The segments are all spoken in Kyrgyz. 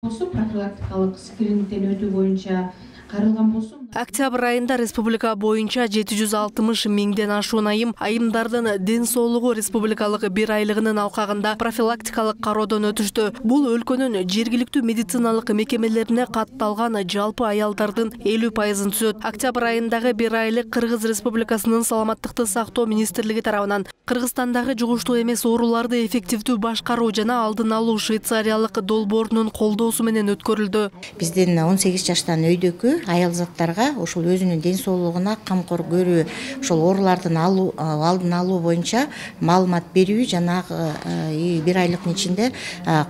болсо профилактикалык скринингден өтүү боюнча каралган болсо. Октябрь айында республика боюнча 760 миңден ашуун айымдардын ден соолугу республикалык бир айлыгынын алкагында профилактикалык кароодон өтүштү. Бул өлкөнүн жергиликтүү медициналык мекемелерине катталган жалпы аялдардын 50%-ын түзөт. Октябрь айындагы бир айлык Кыргыз Республикасынын саламаттыкты сактоо министрлиги тарабынан Кыргызстандагы жугуштуу эмес ооруларды эффективдүү башкаруу жана алдын алуу швейцариялык долбоорунун колдоосу менен өткөрүлдү. Биздин 18 жаштан өйдөкү аял заттарга ошол өзүнүн ден соолугуна камкор көрүү, ошол оорулардын алдын алуу боюнча маалымат берүү жанагы бир айлыктын ичинде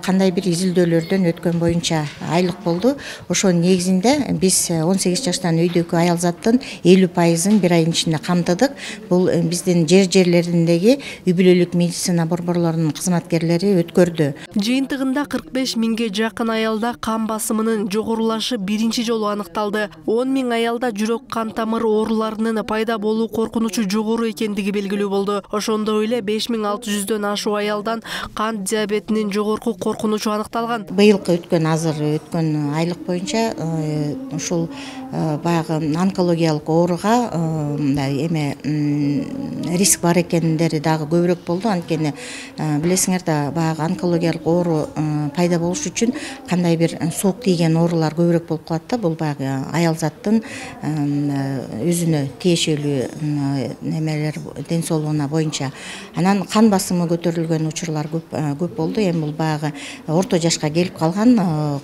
кандай бир изилдөөлөрдөн өткөн боюнча айлык болду. Ошонун негизинде биз 18 жаштан өйдөкү аял заттын 50%-ын бир айдын ичинде камтыдык. Бул биздин жерлердеги үй бүлөлүк медицина борборлорунун кызматкерлери өткөрдү. Жыйынтыгында 45 миңге жакын аялда кан басымынын жогорулашы биринчи жолу аныкталды. 10 миң аялда жүрөк кан тамыр ооруларынын пайда болуу коркунучу жогору экендиги белгилүү болду. Ошондой эле 5600дөн ашуу аялдан кант диабетинин жогорку коркунучу аныкталган. Быйылкы өткөн айлык боюнча ушул баягы онкологиялык ооруга риск бар экендери дагы көбүрөөк болду. Анткени билесиңер да баягы онкологиялык оору пайда болуш үчүн кандай бир суук тийген оорулар көбүрөөк болуп калат да. Бул баягы аял заттын өзүнө тиешелүү немелер ден соолугуна боюнча. Анан кан басымы көтөрүлгөн учурлар көп болду. Эми бул баягы орто жашка келип калган,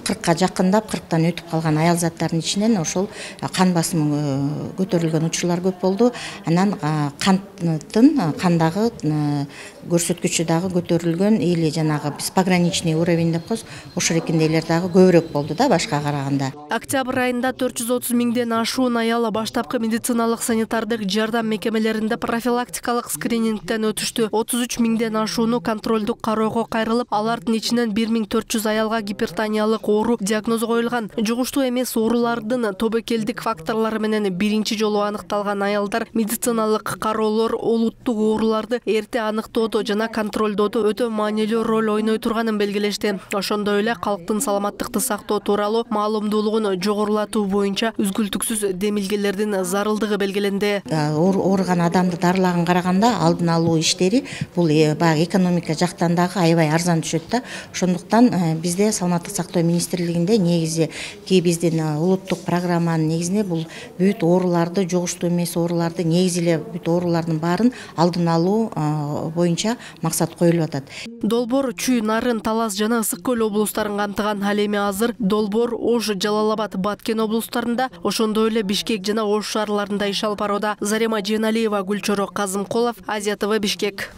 40ка жакындап, 40тан өтүп калган аял заттардын ичинен ошол кан басымы көтөрүлгөн учурлар көп болду. Анан кандагы көрсөткүчү дагы көтөрүлгөн, или жанагы биз пограничный уровень деп коебуз, ошол экендейлер дагы көбүрөөк болду да башка караганда. Октябрь айында 430 миңден ашуун аял баштапкы медициналык санитардык жардам мекемелеринде профилактикалык скринингден өтүштү. 33 миңден ашууну контролдук кароого кайрылып, алардын ичинен 1400 аялга гипертониялык оору диагнозу коюлган. Жугуштуу эмес оорулардын тобокелдик факторлору менен биринчи жолу аныкталган аялдар медициналык кароолор олуттук ооруларды эрте аныктоодо жана контролдоодо өтө маанилүү роль ойной турганын белгилешти. Ошондой эле калктын саламаттыкты сактоо тууралуу маалымдуулугун жогорулатуу боюнча үзгүлтүксүз демилгелердин зарылдыгы белгиленди. Ооруган адамды дарылаган караганда алдын алуу иштери бул баягы экономика жактан дагы аябай арзан түшөт да. Ошондуктан бизде саламаттык сактоо министрлигинде негизи биздин улуттук программанын негизинде бул бүт ооруларды, жугуштуу эмес ооруларды, негизи эле бүт оорулардын баарын алдын алуу боюнча максат коюлуп атат. Долбоор Чүй, Нарын, Талас жана Ысык көл облустарын камтыган. Ал эми азыр Долбоор, Ош, Жалал-Абад, Баткен облустарында, ошондой эле Бишкек жана Ош шаарларында иш алып барууда. Зарема Жeenалиева, Гүлчорок Казымкулов, Азия ТВ, Бишкек.